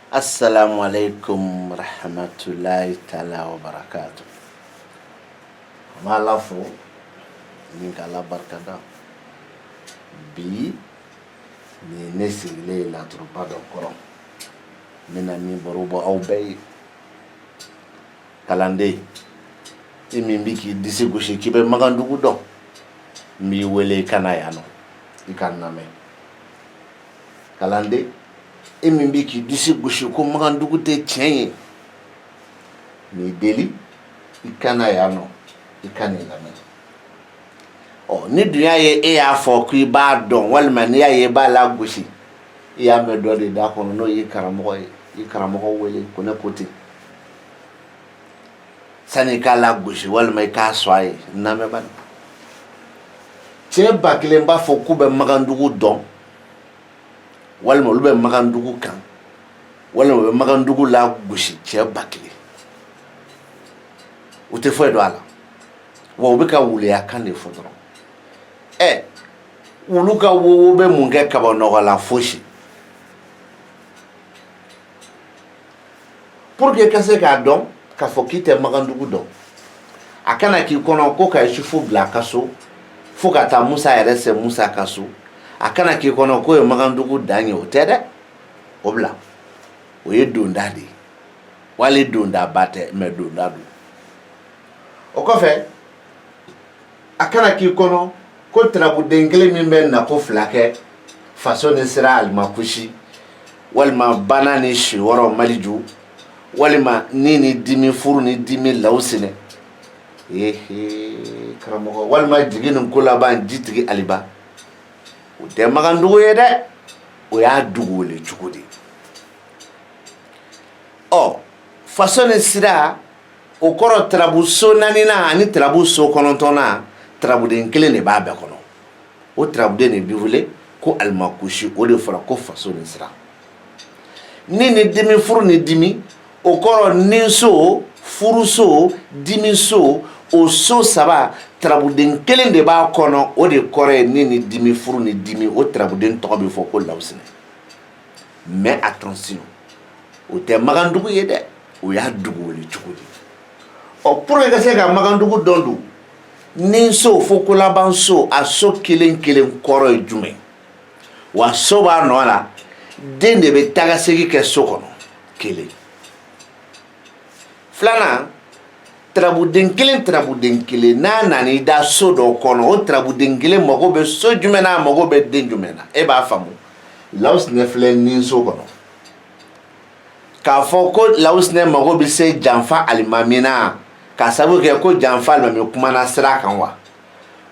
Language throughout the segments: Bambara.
Assalamu alaikum rahmatullahi ta'ala wa barakatuh. Mala fo min kala barkada bi ni ne sigle la turba do korom mina min borubo aw bay kalande imi mbiki disi goshi kibe magandugu do mi wele kana yano ikaname kalande imi mbiki disi goshi ko magandugu te chenye ni deli ikana yano ikane lame ni dunya ye e ya fo ku ba don walma ni ya ye ba la goshi ya me do de da kono no yi karamo wele ko ne koti sani kala goshi walma ka soye na me ban che bakle mba fo ku be magandugu don walma lu be magandugu kan walma be magandugu la goshi che bakle ute fo do ala wo be ka wule ya kan de fodro wulu ka wo be munge ka ba no la foshi pour que kase ka don ka fo kite magandugu don akana ki kono ko ka shufu bla kaso fo ka ta musa yare se musa kaso akana ki kono ko magandugu danye otede obla o ye donda de wale donda bate me donda du o ko fe akana ki kono ko trabu dengle min ben na ko flake façon ne sera almakushi walma banani shi woro maliju walma nini dimi furu ni dimi lausine karamo walma jiginin kula ban jitigi aliba o de magandugo ye de o ya dugo le chukudi façon ne sera o koro trabu so nanina ani trabu so konontona trabu den kelen ne ba be kono o trabu den ne bivule ko almakushi o de fara ko façon ne sera ni dimi furu ni dimi o koro ninso furu so dimi so o so saba trabu den kelen de ba kono o de kore ni dimi furu ni dimi o trabu den to be fo ko lawsine mais attention o te magandugu ye de o ya dugu le chukudi pour que se ka magandugu dondu ninso fo ko labanso a so kelen koro jume wa so ba no la den de be taga segi ke so kono kelen flana trabuden kelen na ni da so do kono o trabuden kelen mogo be so jumena mogo be den jumena e ba famu laus ne flen ninso kono ka fo ko laus ne mogo be se janfa alimamina ka sabu ke ko janfa alimami kuma na sira kan wa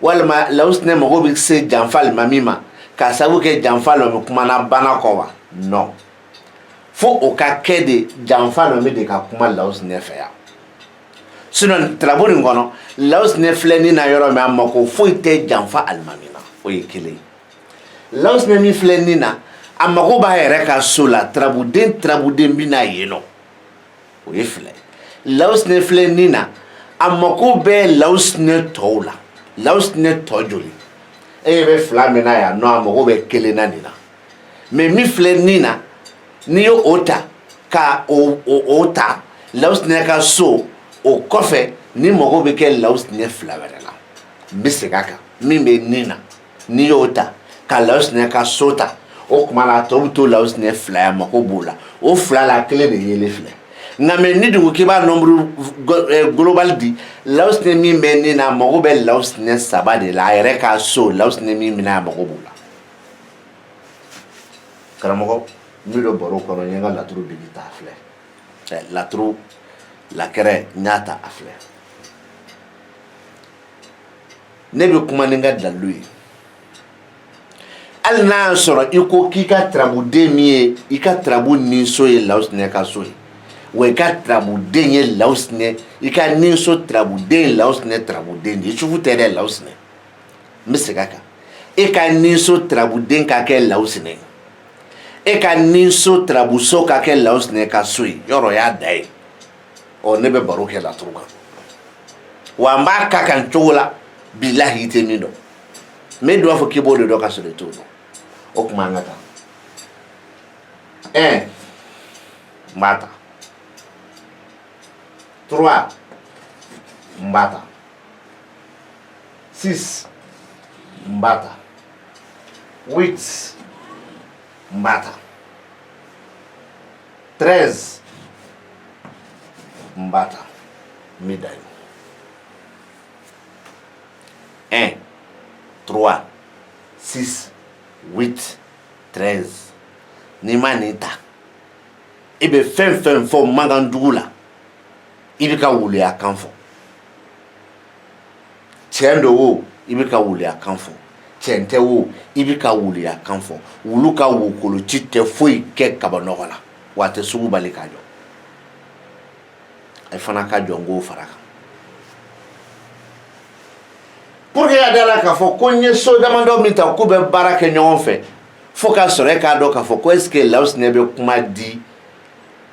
walma laus ne mogo be se janfa alimamima ka sabu ke janfa alimami kuma na bana ko wa non fo o ka kede janfa alimami de ka kuma laus ne fe ya sinon trabori ngono laus ne fleni na yoro me amako fo ite janfa alimamina o yekele laus ne mi fleni na amako ba yere ka sola trabuden bina yeno o yefle laus ne fleni na amako be laus ne tola laus ne tojoli be flamena ya no amako be kele na nina me mi fleni na ni yo ota ka o ota laus ne ka so o kofe ni mogo be ke laus ne flaverela bisegaka mi me nina ni yota ka laus ne ka sota o kuma la to laus ne fla mako bula o fla la clé de yele fla na me ni du ki ba nombre global di laus ne mi me nina mogo be laus ne sabade la ere ka so laus ne mi mina mako bula karamo mi do boro kono nyanga la tru bigita fla la tru la kere nyata afle nebe kuma ninga dalui al na soro iko kika trabu demie ika trabu ninso ye laus ne ka so we ka trabu denye laus ne ika ninso trabu den laus ne trabu den di chufu tere laus ne misigaka ika ninso trabu den ka ke laus ne ika ninso trabu so ka ke laus ne ka so yoro ya dai o nebe baroke la truga wa mbaka kan chola billahi temido me do fo keyboard do ka so de to o kuma ngata mbata. 3 mbata. 6 mbata. 8 mbata. 13 mbata. Médaille. 1, 3, 6, 8, 13. Nima nita. Ibe fen fo magandugu la. Ibe ka wuli a kan fo. Tiendo wo ibe ka wuli a kan fo. Tiente wo ibe ka wuli a kan fo. Wulu ka wukolo ci te foyi kɛ kaba nɔgɔ la. Wa tɛ sugu bali ka jɔ. Ay fana ka jɔ ngo fara kan. Pour que ya dala ka fɔ ko nye so damadɔ min ta ko bɛ baara kɛ ɲɔgɔn fɛ fo ka sɔrɔ e k'a dɔn ka fɔ ko est-ce que Lawusinɛ bɛ kuma di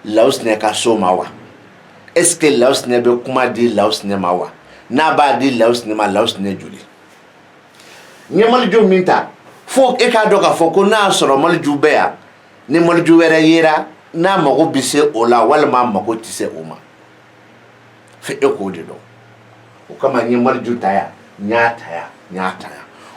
Lawusinɛ ka so ma wa? Est-ce que Lawusinɛ bɛ kuma di Lawusinɛ ma wa? N'a b'a di Lawusinɛ ma, Lawusinɛ joli? Nye maliju min ta fo e k'a dɔn ka fɔ ko n'a sɔrɔ maliju bɛ yan ni maliju wɛrɛ yera n'a mago bi se o la walima mago ti se o ma. Fo e k'o de dɔn. O kama nye maliju ta yan. Nyata.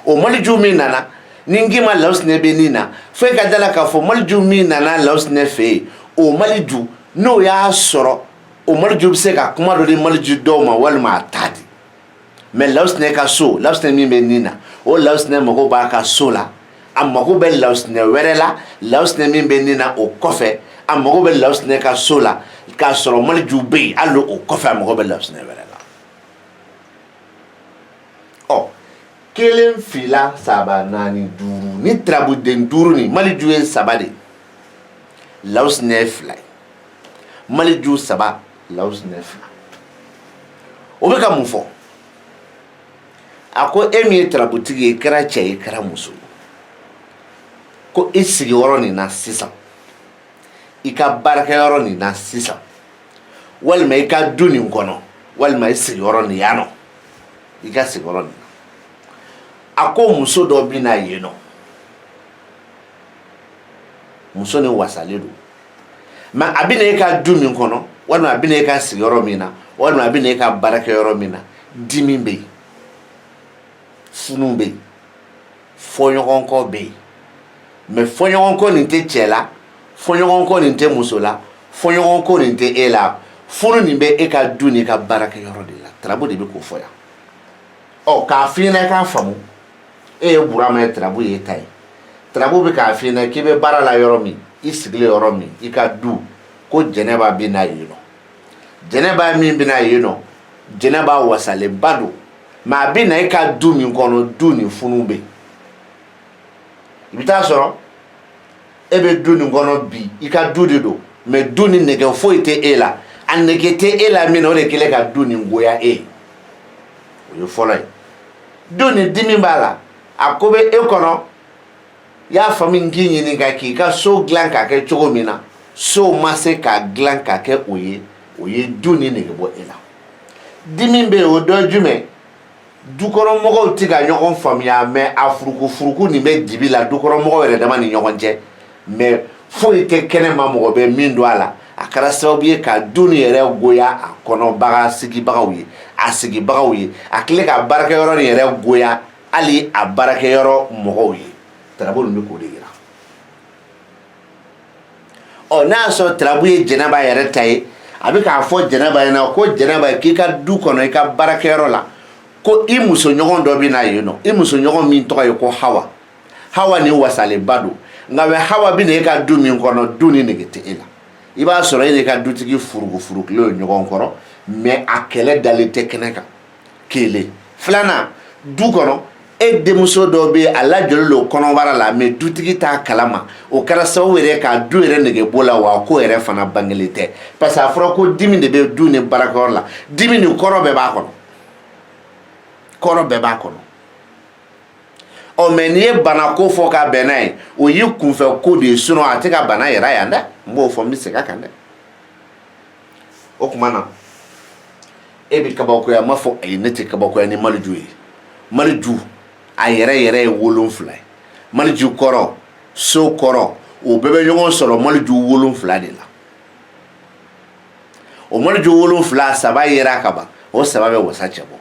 O maliju min nana ni ngima Lawusinɛ bɛ nin na fo ka dala ka fɔ maliju min nana Lawusinɛ fɛ o maliju n'o y'a sɔrɔ o maliju bɛ se ka kuma dɔ di maliju dɔw ma walima a t'a di mais Lawusinɛ ka so Lawusinɛ min bɛ nin na o Lawusinɛ mago b'a ka so la a mago bɛ Lawusinɛ wɛrɛ la Lawusinɛ min bɛ nin na o kɔfɛ a mago bɛ Lawusinɛ ka so la k'a sɔrɔ maliju bɛ yen hali o kɔfɛ a mago bɛ Lawusinɛ wɛrɛ la. Kelen, fila, saba, naani, duuru. Ni tirabuden duuru ni maliju ye saba de. Lawusinɛ fila ye. Maliju saba, Lawusinɛ fila. O bɛ ka mun fɔ? A ko e min ye tirabutigi ye, i kɛra cɛ ye, i kɛra muso ye. Ko i sigiyɔrɔ nin na sisan. I ka baarakɛyɔrɔ nin na sisan. Walima i ka du nin kɔnɔ. Walima i sigiyɔrɔ nin yan nɔ. I ka sigiyɔrɔ nin. A ko muso dɔ bɛ na yen nɔ. Muso ni wasalen don. Mais a bɛ na e ka du min kɔnɔ walima a bɛ na e ka sigiyɔrɔ min na walima a bɛ na e ka baarakɛyɔrɔ min na dimi bɛ yen. Funu bɛ yen. Fɔɲɔgɔnkɔ bɛ yen. Mais fɔɲɔgɔnkɔ nin tɛ cɛ la, fɔɲɔgɔnkɔ nin tɛ muso la, fɔɲɔgɔnkɔ nin tɛ e la. Funu nin bɛ e ka du ni ka baarakɛyɔrɔ de la. Tarabu de bɛ k'o fɔ yan. Ɔ k'a f'i ɲɛna i k'a faamu. E ye Burama ye Tarabu ye ta ye. Tarabu bɛ k'a f'i ɲɛna k'i bɛ baara la yɔrɔ min i sigilen yɔrɔ min i ka du ko Jɛnɛba bɛ na yen nɔ. Jɛnɛba min bɛ na yen nɔ Jɛnɛba wasalenba don mais a bɛ na i ka du min kɔnɔ du ni funu bɛ yen. I bɛ taa sɔrɔ e bɛ du nin kɔnɔ bi i ka du de don mais du ni nɛgɛ foyi tɛ e la a nɛgɛ tɛ e la min na o de kɛlen ka du nin goya e ye. O ye fɔlɔ ye. Du ni dimi b'a la a ko bɛ e kɔnɔ i y'a faamu n k'i ɲininka k'i ka so dilan k'a kɛ cogo min na so ma se k'a dilan k'a kɛ o ye du ni nege bɔ e la. Dimi bɛ yen o dɔ ye jumɛn dukɔnɔmɔgɔw tɛ ka ɲɔgɔn faamuya mais a furuku nin bɛ dibi la dukɔnɔmɔgɔw yɛrɛ dama ni ɲɔgɔn cɛ mais foyi tɛ kɛnɛma mɔgɔ bɛ min don a la a kɛra sababu ye ka du ni yɛrɛ goya a kɔnɔbaga sigibagaw ye a sigibagaw ye a tile ka baarakɛyɔrɔ ni yɛrɛ goya hali a baarakɛyɔrɔ mɔgɔw ye. Tarabu nin bɛ k'o de yira. Ɔ n'a y'a sɔrɔ Tarabu ye Jɛnɛba yɛrɛ ta ye a bɛ k'a fɔ Jɛnɛba ɲɛna ko Jɛnɛba k'i ka du kɔnɔ i ka baarakɛyɔrɔ la ko i musoɲɔgɔn dɔ bɛ na yen nɔ i musoɲɔgɔn min tɔgɔ ye ko Hawa. Hawa ni wasalenba don nka mɛ Hawa bɛ na e ka du min kɔnɔ du ni nege tɛ e la. I b'a sɔrɔ e ni ka dutigi furukufurukilen ye ɲɔgɔn kɔrɔ mais a kɛlɛ dalen tɛ kɛnɛ kan. Kelen. Filanan du kɔnɔ e denmuso dɔ bɛ yen a lajɔlen don kɔnɔbara la mais dutigi t'a kalama o kɛra sababu yɛrɛ ka du yɛrɛ nege bɔ la wa ko yɛrɛ fana bangelen tɛ parce que a fɔra ko dimi de bɛ du ni baarakɛyɔrɔ la dimi ni kɔrɔ bɛɛ b'a kɔnɔ. Kɔrɔ bɛɛ b'a kɔnɔ. Ɔ mais n'i ye bana ko fɔ ka bɛn n'a ye o y'i kunfɛ ko de ye sinon a tɛ ka bana yɛrɛ yan dɛ n b'o fɔ n bɛ segin a kan dɛ. O tuma na e bɛ kabakoya n m'a fɔ ayi ne tɛ kabakoya ni maliju ye. Maliju a yɛrɛ ye 7 ye. Maliju kɔrɔ so kɔrɔ o bɛɛ bɛ ɲɔgɔn sɔrɔ maliju 7 de la. o mana jo 7 saba yera ka ban o saba bɛ wasa cɛ bɔ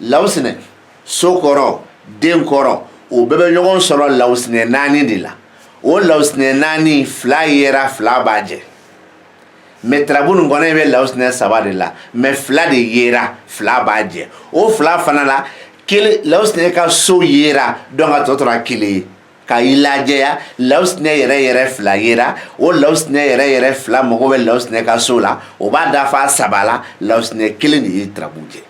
lawusinɛ so kɔrɔ den kɔrɔ o bɛɛ bɛ ɲɔgɔn sɔrɔ lawusinɛ 4 de la o lawusinɛ 4 2 yera 2 b'a jɛ mais tarabu nin kɔnɔ bɛ lawusinɛ 3 de la mais 2 de yera 2 b'a jɛ o 2 fana la kelen lawusinɛ ka so yera donc a tɔ tora kelen ye ka i lajɛya lawusinɛ yɛrɛ 2 yera o lawusinɛ yɛrɛ 2 mago bɛ lawusinɛ ka so la o b'a dafa 3 la lawusinɛ kelen de ye tarabu jɛ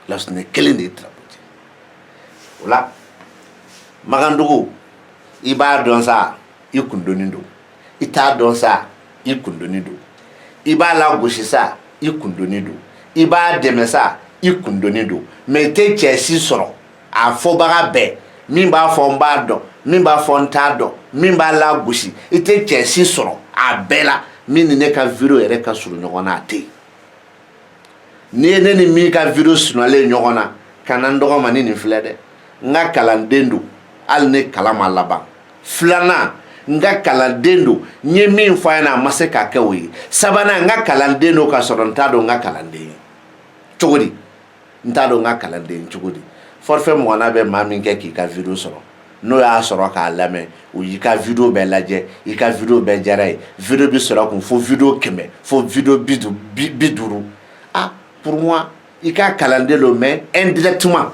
lawusinɛ kelen de ye tarabu jɛ o la magandugu i b'a dɔn sa i kundonin don i t'a dɔn sa i kundonin don i b'a lagosi sa i kundonin don i b'a dɛmɛ sa i kundonin don mais i tɛ cɛ si sɔrɔ a fɔbaga bɛɛ min b'a fɔ n b'a dɔn min b'a fɔ n t'a dɔn min b'a lagosi i tɛ cɛ si sɔrɔ a bɛɛ la min ni ne ka video yɛrɛ ka surun ɲɔgɔn na a tɛ yen n'i ye ne ni min ka video surunyalen ɲɔgɔn na kana n dɔgɔma ni nin filɛ dɛ n ka kalanden don hali ni kalan ma laban filanan n ka kalanden don n ye min fɔ a ɲɛna a ma se k'a kɛ o ye sabanan n ka kalanden don ka sɔrɔ n t'a dɔn n ka kalanden ye cogo di n t'a dɔn n ka kalanden ye cogo di forfait mɔgɔna bɛ maa min kɛ k'i ka video sɔrɔ n'o y'a sɔrɔ k'a lamɛn o y'i ka video bɛɛ lajɛ i ka video bɛɛ diyara ye video bi sɔrɔ kun fo video 100 fo video 50 ah pour moi i ka kalanden don mais indirectement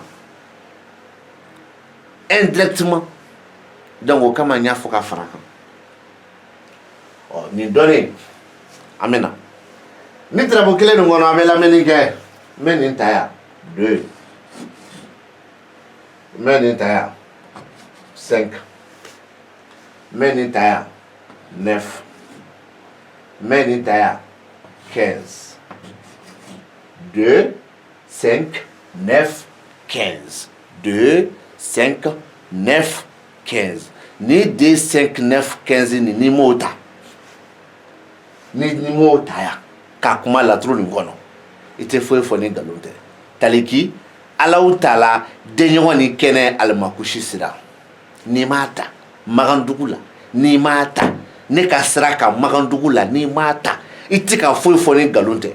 donc o kama n y'a fɔ ka fara kan nin dɔnnen an bɛ na ni tarabu kelen nin kɔnɔ an bɛ lamɛnni kɛ n bɛ nin ta yan 2 n bɛ nin ta yan 5 n bɛ nin ta yan 9 n bɛ nin ta yan 15 2 5 9 15 2 5 9 15 ni 2 5 9 15 ni m'o ta ni m'o ta yan k'a kuma laturu nin kɔnɔ i tɛ foyi fɔ ni nkalon tɛ taliki Alahu Taala denɲɔgɔn ni kɛnɛ alimakusi sira n'i m'a ta Magandugu la n'i m'a ta ne ka sira kan Magandugu la n'i m'a ta i tɛ ka foyi fɔ ni nkalon tɛ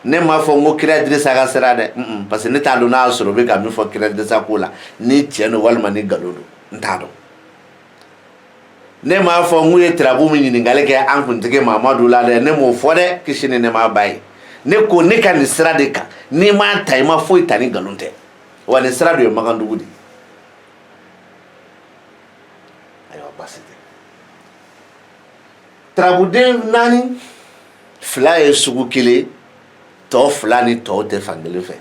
ne m'a fɔ n ko kira Dirisa ka sira dɛ parce que ne t'a dɔn n'a y'a sɔrɔ o bɛ ka min fɔ kira Dirisa ko la ni tiɲɛ don walima ni nkalon don n t'a dɔn ne m'a fɔ n ko ye tarabu min ɲininkali kɛ an kuntigi Mamadu la dɛ ne m'o fɔ dɛ kisi ni nɛɛma b'a ye ne ko ne ka nin sira de kan n'i m'a ta i ma foyi ta ni nkalon tɛ wa nin sira de ye Magandugu de ayiwa baasi tɛ tarabuden 4 2 ye sugu kelen tɔ 2 ni tɔw tɛ fankelen fɛ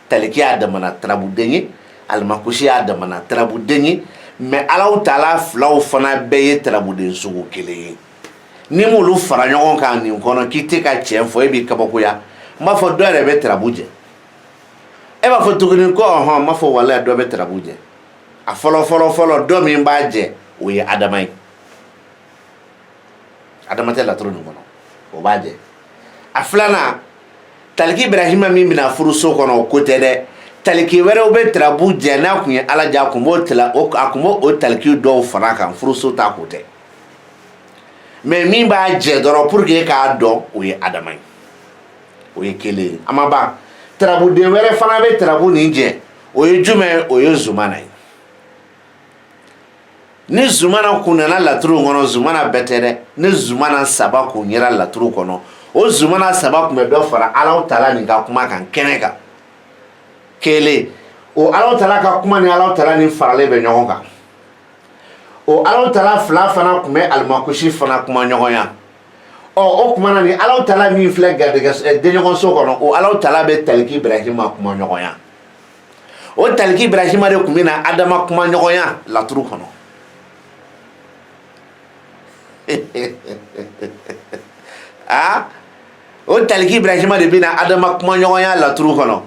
taliki y'a damana tarabuden ye alimakusi y'a damana tarabuden ye mais Alahu Taala 2 fana bɛɛ ye tarabuden sugu kelen ye ni m'olu fara ɲɔgɔn kan nin kɔnɔ k'i tɛ ka tiɲɛ fɔ e b'i kabakoya n b'a fɔ dɔ yɛrɛ bɛ tarabu jɛ e b'a fɔ tuguni ko ɔhɔn n b'a fɔ walayi dɔ bɛ tarabu jɛ a fɔlɔ dɔ min b'a jɛ o ye Adama ye Adama tɛ laturu nin kɔnɔ o b'a jɛ a filanan taliki Ibrahima min bɛna furuso kɔnɔ o ko tɛ dɛ taliki wɛrɛw bɛ tarabu jɛ n'a kun ye Ala jɛ a kun b'o taliki dɔw fara kan furuso ta ko tɛ mais min b'a jɛ dɔrɔn pour que k'a dɔn o ye Adama ye o ye kelen ye a ma ban tarabuden wɛrɛ fana bɛ tarabu nin jɛ o ye jumɛn o ye Zumana ye ni Zumana kun nana laturu kɔnɔ Zumana bɛɛ tɛ dɛ ni Zumana 3 kun yera laturu kɔnɔ o Zumana 3 kun bɛ dɔ fara Alahu Taala nin ka kuma kan kɛnɛ kan kelen o Alahu Taala ka kuma ni Alahu Taala nin faralen bɛ ɲɔgɔn kan o Alahu Taala 2 fana kun bɛ alimakusi fana kuma ɲɔgɔn ya o kuma na ni Alahu Taala min filɛ garijɛgɛ denɲɔgɔn so kɔnɔ o Alahu Taala bɛ taliki Ibrahima kuma ɲɔgɔn ya o taliki Ibrahima de kun bɛ na Adama kuma ɲɔgɔn ya laturu kɔnɔ o taliki Ibrahima de bɛ na Adama kuma ɲɔgɔn ya laturu kɔnɔ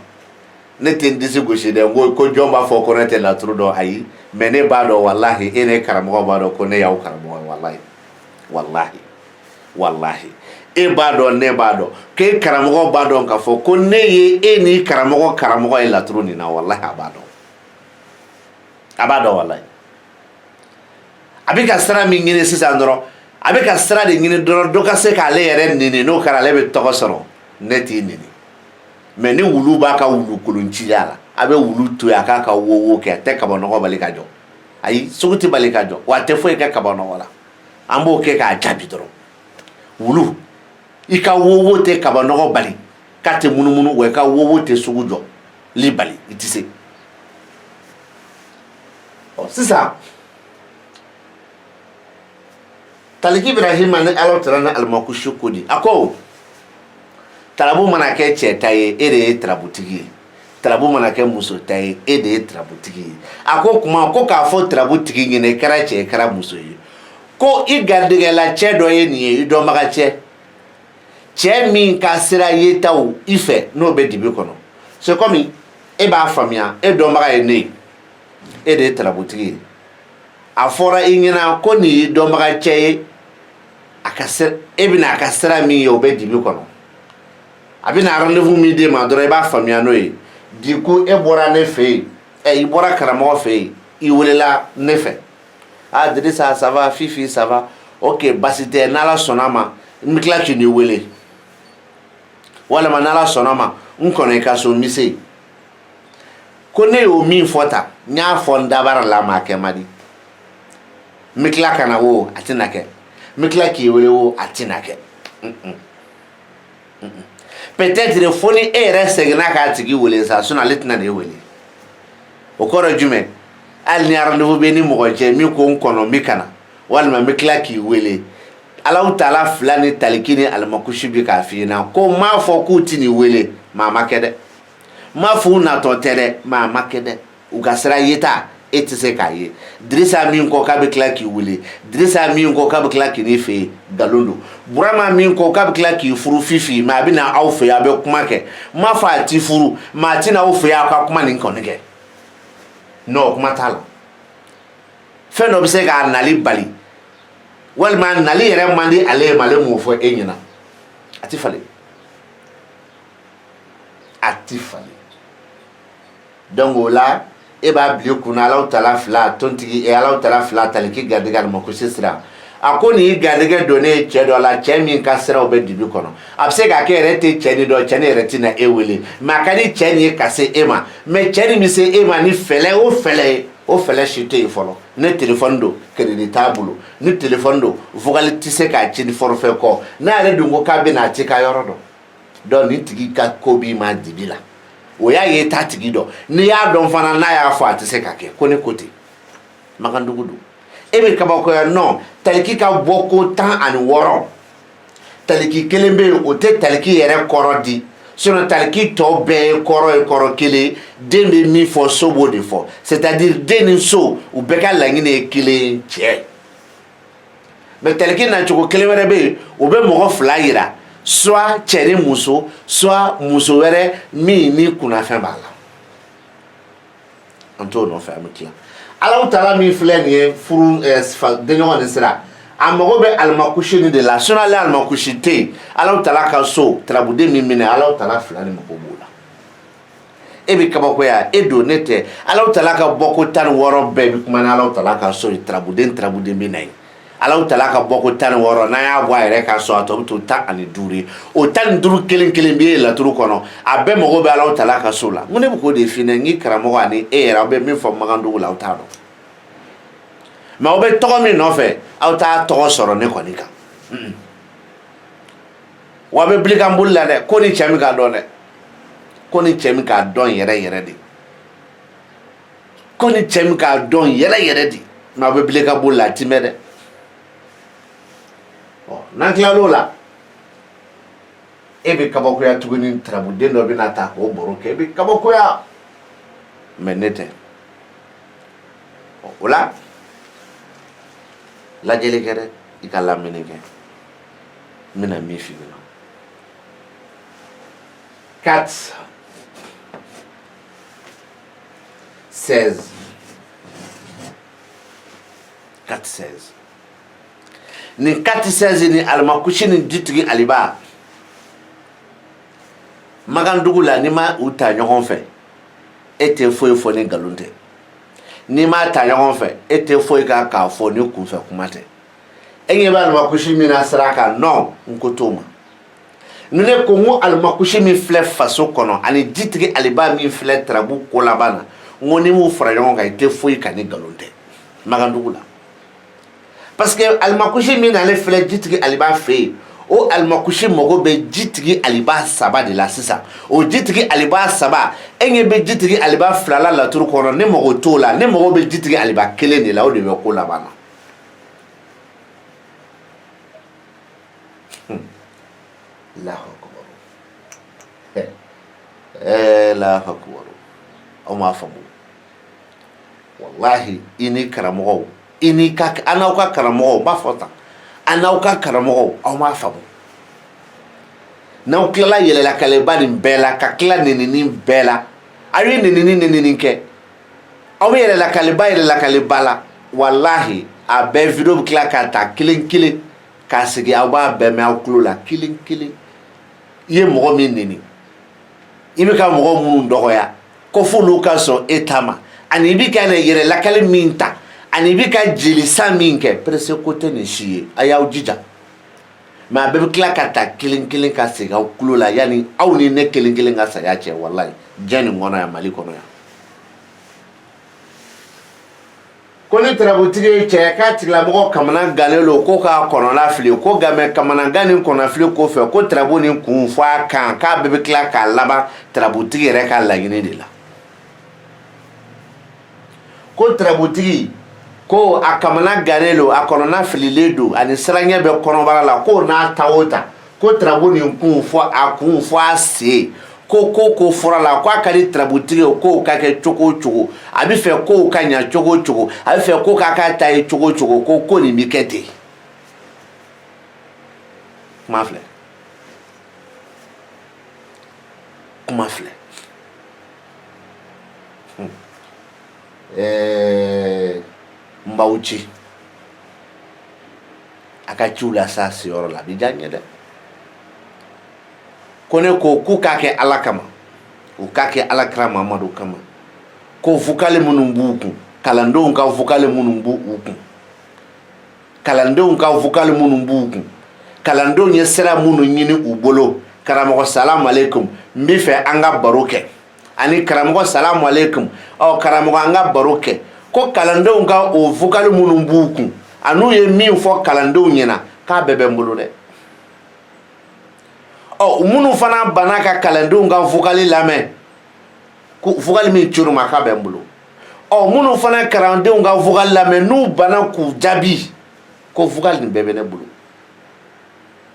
ne tɛ n disi gosi dɛ ko jɔn b'a fɔ ko ne tɛ laturu dɔn ayi mais ne b'a dɔn walahi e ne karamɔgɔ b'a dɔn ko ne y'aw karamɔgɔ ye wallahi e b'a dɔn ne b'a dɔn k'e karamɔgɔ b'a dɔn k'a fɔ ko ne ye e ni karamɔgɔ ye laturu nin na wallahi a b'a dɔn wallahi a bɛ ka sira min ɲini sisan dɔrɔn a bɛ ka sira de ɲini dɔrɔn dɔ ka se k'ale yɛrɛ nini n'o kɛra ale bɛ tɔgɔ sɔrɔ ne t'i nini mais ni wulu b'a ka wulu kolon ci la a bɛ wulu to yen a k'a ka wo kɛ a tɛ kaba nɔgɔ bali ka jɔ ayi sugu tɛ bali ka jɔ wa a tɛ foyi kɛ kaba nɔgɔ la an b'o kɛ k'a jaabi dɔrɔn wulu i ka wo tɛ kaba nɔgɔ bali k'a tɛ munumunu wa i ka wo tɛ sugu jɔ li bali i tɛ se sisan taliki Ibrahima ni Ala tala ni alimakushi ko di a ko tarabu mana kɛ cɛ ta ye e de ye tarabutigi ye tarabu mana kɛ muso ta ye e de ye tarabutigi ye a ko kuma ko k'a fɔ tarabutigi ɲɛna i kɛra cɛ i kɛra muso ye ko i garijɛgɛla cɛ dɔ ye nin ye i dɔnbaga cɛ min ka sira yetaw i fɛ n'o bɛ dibi kɔnɔ c'est comme e b'a faamuya e dɔnbaga ye ne ye e de ye tarabutigi ye a fɔra i ɲɛna ko nin ye dɔnbaga cɛ ye e bɛna a ka sira min ye o bɛ dibi kɔnɔ a bɛna rendez-vous min d'e ma dɔrɔn i b'a faamuya n'o ye di ko e bɔra ne fɛ yen i bɔra karamɔgɔ fɛ yen i welela ne fɛ Dirisa ça va Fifi ça va ok basi tɛ n'Ala sɔnna ma n bɛ tila k'i ni wele walima n'Ala sɔnna ma n kɔnɔ i ka so n bɛ se ko ne y'o min fɔ tan n y'a fɔ n dabara la ma kɛ man di n bɛ tila ka na o a tɛna kɛ n bɛ tila k'i wele o a tɛna kɛ peut-être fo ni e yɛrɛ seginna k'a tigi wele sa sinon ale tɛna n'e wele o kɔrɔ jumɛn hali ni rendez-vous bɛ ni mɔgɔ cɛ min ko n kɔnɔ n bɛ ka na walima n bɛ tila k'i wele Alahu taala fila ni taliki ni alimakushi bi k'a f'i ɲɛna ko n m'a fɔ k'u tɛ nin wele maa ma kɛ dɛ n m'a fɔ u natɔ tɛ dɛ maa ma kɛ dɛ u ka sira yeta e tɛ se k'a ye Dirisa min ko k'a bɛ tila k'i wele Dirisa min ko k'a bɛ tila k'i ni fɛ yen nkalon don Burama min ko k'a bɛ tila k'i furu Fifi mais a bɛ na aw fɛ yen a bɛ kuma kɛ n m'a fɔ a t'i furu mais a tɛna aw fɛ yen a ka kuma nin kɔni kɛ non kuma t'a la fɛn dɔ bɛ se k'a nali bali walima nali yɛrɛ man di ale ye ale m'o fɔ e ɲɛna a tɛ falen donc o la e b'a bila i kunna Alahu taala fila tontigi Alahu taala fila taliki garijɛgɛ alimakushi sira a ko nin ye garijɛgɛ donnen ye cɛ dɔ la cɛ min ka siraw bɛ dibi kɔnɔ a bɛ se k'a kɛ yɛrɛ tɛ cɛ ni dɔn cɛ ni yɛrɛ tɛna e wele mais a ka di cɛ nin ye ka se e ma mais cɛ nin bɛ se e ma ni fɛlɛ o fɛlɛ ye o fɛlɛ si tɛ yen fɔlɔ ni téléphone don crédit t'a bolo ni téléphone don vocal tɛ se k'a ci ni forfait kɔ n'a yɛrɛ dun ko k'a bɛ na a tɛ ka yɔrɔ dɔn donc nin tigi ka ko b'i ma dibi la o y'a ye t'a tigi dɔn n'i y'a dɔn fana n'a y'a fɔ a tɛ se ka kɛ ko ne ko ten makandugu don e bɛ kabakoya non taliki ka bɔ ko 16 taliki kelen bɛ yen o tɛ taliki yɛrɛ kɔrɔ di sinon taliki tɔ bɛɛ ye kɔrɔ ye kɔrɔ kelen den bɛ min fɔ so b'o de fɔ c'est-à-dire den ni so u bɛɛ ka laɲini ye kelen cɛ mais taliki nacogo kelen wɛrɛ bɛ yen o bɛ mɔgɔ fila yira soit cɛ ni muso soit muso wɛrɛ min ni kunnafɛn b'a la an t'o nɔfɛ an bɛ tila Alahu taala min filɛ nin ye furu denɲɔgɔn ni sira a mago bɛ alimakushi ni de la sinon ale alimakushi tɛ yen Alahu taala ka so tarabuden min minɛ Alahu taala fila ni mago b'o la e bɛ kabakoya e don ne tɛ Alahu taala ka bɔko 16 bɛɛ bɛ kuma ni Alahu taala ka so ye tarabuden bɛ na yen Alahu taala ka bɔko 16 n'a y'a bɔ a yɛrɛ ka so a tɔ bɛ to 15 ye o 15 kelen kelen bɛ ye laturu kɔnɔ a bɛɛ mago bɛ Alahu taala ka so la n ko ne bɛ k'o de f'i ɲɛna n k'i karamɔgɔ ani e yɛrɛ aw bɛ min fɔ Magandugu la aw t'a dɔn mais aw bɛ tɔgɔ min nɔfɛ aw t'a tɔgɔ sɔrɔ ne kɔni kan wa a bɛ bili kan boli la dɛ ko ni cɛ min k'a dɔn dɛ ko ni cɛ min k'a dɔn yɛrɛ yɛrɛ de ko ni cɛ min k'a dɔn yɛrɛ yɛrɛ de mais aw bɛ bili kan boli la a ti mɛn dɛ n'an tila l'o la e bɛ kabakoya tuguni tarabuden dɔ bɛ na ta k'o baro kɛ e bɛ kabakoya mais ne tɛ o la lajɛli kɛ dɛ i ka lamini kɛ n bɛna min f'i ɲɛna 4-16 nin 4-16 ni alimakushi ni ditigi aliba Magandugu la ni ma u ta ɲɔgɔn fɛ e tɛ foyi fɔ ni nkalon tɛ ni ma ta ɲɔgɔn fɛ e tɛ foyi k'a fɔ ni kunfɛ kuma tɛ enye ba almakushi min asraka non nkotoma nune ko ngo almakushi min flɛ faso kɔnɔ ani jitigi aliba min flɛ trabu kolabana ngoni mu fara ɲɔgɔn kan ite foyi kan ni galon tɛ magandugu la parce que almakushi min ale flɛ jitigi aliba fɛ o almakushi mago bɛ jitigi aliba saba de la sisan o jitigi aliba saba enye bɛ jitigi aliba filala laturu kɔnɔ ne mago t'o la ne mago bɛ jitigi aliba kelen de la o de bɛ ko labana Allahu akbar Allahu akbar aw ma famu wallahi ini karamɔgɔw ini ka anaw ka karamɔgɔw b'a fɔ tan anaw ka karamɔgɔw aw ma famu n'aw tilala yɛlɛlakaleba nin bɛɛ la ka tila neninin bɛɛ la aw ye neninin kɛ aw bɛ yɛlɛlakaleba la wallahi a bɛɛ video bɛ tila ka ta kelen kelen k'a sigi aw b'a bɛɛ mɛn aw tulo la kelen kelen i ye mɔgɔ min neni i bɛ ka mɔgɔ minnu dɔgɔya ko f'olu ka sɔn e ta ma ani i bɛ ka yɛrɛlakali min ta ani i bɛ ka jelisa min kɛ presque ko tɛ nin si ye a y'aw jija mais a bɛɛ bɛ tila ka ta kelen kelen ka segin aw tulo la yanni aw ni ne kelen kelen ka saya cɛ walayi diɲɛ nin kɔnɔ yan Mali kɔnɔ yan ko ni tarabutigi ye cɛ k'a tigilamɔgɔ kamana gannen lo ko k'a kɔnɔla fili ko nka kamana gan nin kɔnɔ fili kɔfɛ ko tarabu nin kun fɔ a kan k'a bɛɛ bɛ tila k'a laban tarabutigi yɛrɛ ka laɲini de la ko tarabutigi ko a kamana gannen lo a kɔnɔna fililen don ani siranɲɛ bɛ kɔnɔbara la ko n'a ta o ta ko tarabu nin kun fɔ a sen ko fɔra la ko a ka di tarabutigi ye ko ka kɛ cogo o cogo a bɛ fɛ ko ka ɲa cogo o cogo a bɛ fɛ ko k'a ta ye cogo o cogo ko nin bɛ kɛ ten kuma filɛ n b'aw ci a ka ciw la s'a seyɔrɔ la a bɛ diya n ye dɛ ko ne ko k'u k'a kɛ Ala kama u k'a kɛ Alakira Mamadu kama ko vokali minnu b'u kun kalandenw ka vokali minnu b'u kun kalandenw ka vokali minnu b'u kun kalandenw ye sira minnu ɲini u bolo karamɔgɔ salamu aleykum n bɛ fɛ an ka baro kɛ ani karamɔgɔ salamu aleykum karamɔgɔ an ka baro kɛ ko kalandenw ka o vokali minnu b'u kun an'u ye min fɔ kalandenw ɲɛna k'a bɛɛ bɛ n bolo dɛ minnu fana banna ka kalandenw ka vokali lamɛn vokali min curuma k'a bɛ n bolo minnu fana kalandenw ka vokali lamɛn n'u banna k'u jaabi ko vokali nin bɛɛ bɛ ne bolo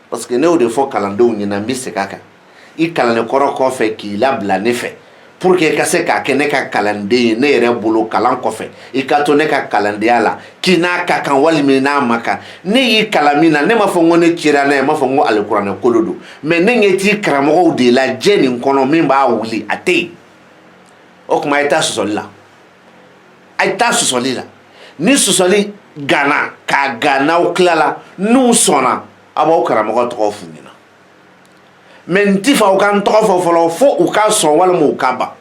parce que ne y'o de fɔ kalandenw ɲɛna n bɛ segin a kan i kalanenkɔrɔ kɔfɛ k'i labila ne fɛ pour que i ka se k'a kɛ ne ka kalanden ye ne yɛrɛ bolo kalan kɔfɛ i ka to ne ka kalandenya la k'i n'a ka kan walima n'a ma kan ne y'i kalan min na ne m'a fɔ n ko ne cira n'a ye n m'a fɔ n ko alikuranɛ kolo don mais ne ɲɛ t'i karamɔgɔw de la diɲɛ nin kɔnɔ min b'a wuli a tɛ yen o tuma a ye taa sɔsɔli la ni sɔsɔli ganna k'a gan n'aw tilala n'u sɔnna a b'aw karamɔgɔ tɔgɔ f'u ɲɛna mais n ti fɛ u ka n tɔgɔ fɔ fɔlɔ fo u ka sɔn walima u ka ban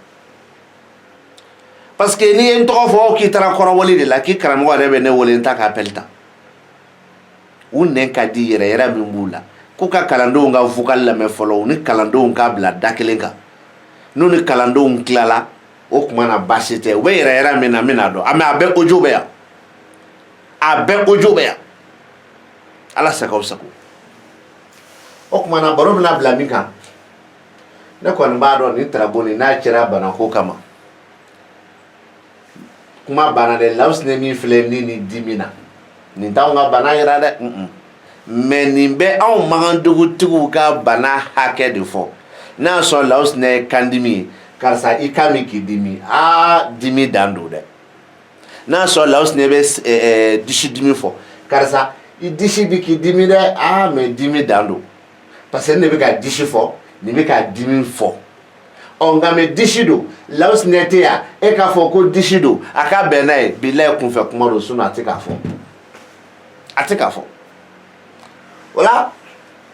parce que n'i ye n tɔgɔ fɔ k'i taara kɔrɔbɔli de la k'i karamɔgɔ yɛrɛ bɛ ne wele n ta k'a pɛli ta u nɛn ka di yɛrɛ min b'u la k'u ka kalandenw ka vokali lamɛn fɔlɔ u ni kalandenw k'a bila da kelen kan n'u ni kalandenw tilala o tuma na baasi tɛ u bɛ yɛrɛ min na n bɛna dɔn mais a bɛɛ audio bɛ yan ala sago sago o tuma na baro bɛna bila min kan ne kɔni b'a dɔn nin taraboni n'a cɛra banako kama kuma banna dɛ lawusinɛ min filɛ ni nin dimi na nin t'anw ka bana yira dɛ mais nin bɛ anw magandugutigiw ka bana hakɛ de fɔ n'a y'a sɔrɔ lawusinɛ ye kan dimi ye karisa i ka min k'i dimi dimi dan don dɛ n'a y'a sɔrɔ lawusinɛ bɛ disi dimi fɔ karisa i disi bi k'i dimi dɛ mais dimi dan don parce que ne bɛ ka disi fɔ nin bɛ ka dimi fɔ nka mɛ disi don lawusinɛ tɛ yan e k'a fɔ ko disi don a ka bɛn n'a ye bilayi kunfɛ kuma don sinon a tɛ k'a fɔ o la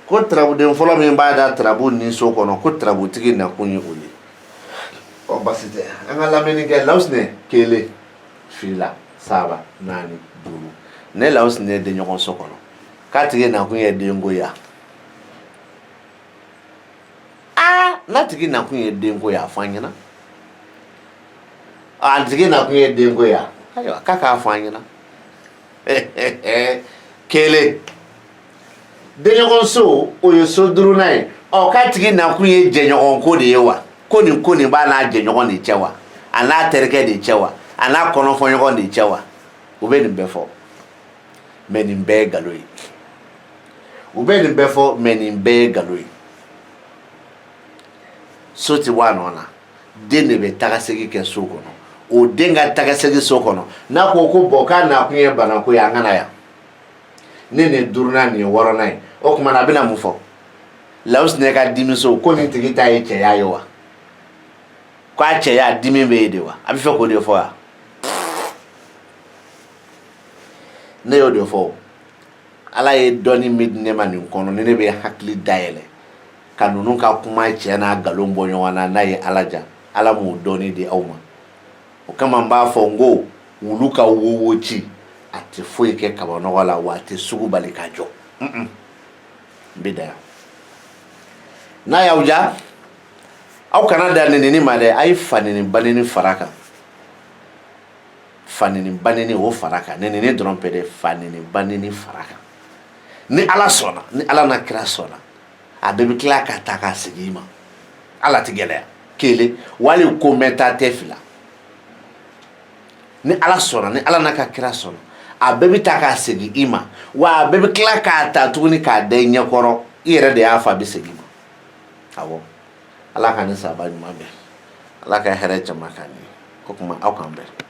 ko tarabuden fɔlɔ min b'a da tarabu ni so kɔnɔ ko tarabutigi nakun ye o ye basi tɛ an ka lamɛnni kɛ lawusinɛ 1 2 3 4 5 ne lawusinɛ de ɲɔgɔn so kɔnɔ k'a tigi nakun ye denko ya n'a tigi nakun ye denko ya a fɔ an ɲɛna a tigi nakun ye denko ya ayiwa k'a k'a fɔ an ɲɛna kelen denɲɔgɔnso o ye so duurunan ye k'a tigi nakun ye jɛɲɔgɔnko de ye wa ko nin b'a n'a jɛɲɔgɔn de cɛ wa a n'a terikɛ de cɛ wa a n'a kɔnɔfɔɲɔgɔn de cɛ wa u bɛ nin bɛɛ fɔ mais nin bɛɛ ye nkalon ye u bɛ nin bɛɛ fɔ mais nin bɛɛ ye nkalon ye so tɛ bɔ a nɔ na den de bɛ tagasegi kɛ so kɔnɔ o den ka tagasegi so kɔnɔ n'a ko bon k'a nakun ye banako ye an ka na yan ne nin duurunan nin ye wɔɔrɔnan ye o tuma na a bɛna mun fɔ Lawusi ne ka dimiso ko nin tigi ta ye cɛya ye wa k'a cɛya dimi bɛ yen de wa a bɛ fɛ k'o de fɔ wa ne y'o de fɔ ala ye dɔɔni min di ne ma nin kɔnɔ ni ne bɛ hakili dayɛlɛ ka ninnu ka kuma tiɲɛ n'a nkalon bɔ ɲɔgɔn na n'a ye ala ja ala m'o dɔɔni di aw ma o kama n b'a fɔ n ko wulu ka wowo ci a tɛ foyi kɛ kabanɔgɔ la wa a tɛ sugu bali ka jɔ n bɛ da yan n'a y'aw ja aw kana da nenini ma dɛ a ye fanini banini fara kan fanini banini o fara kan nenini dɔrɔn tɛ dɛ fanini banini fara kan ni ala sɔnna ni ala n'a kira sɔnna a bɛɛ bɛ tila ka taa k'a segin i ma ala tɛ gɛlɛya kelen wali ko mɛn taa tɛ fila ni ala sɔnna ni ala n'a ka kira sɔnna a bɛɛ bɛ taa k'a segin i ma wa a bɛɛ bɛ tila k'a ta tuguni k'a da i ɲɛkɔrɔ i yɛrɛ de y'a fɔ a bɛ segin i ma awɔ ala ka ni sababa ɲuman bɛn ala ka hɛrɛ caman k'an ye o tuma aw k'an bɛn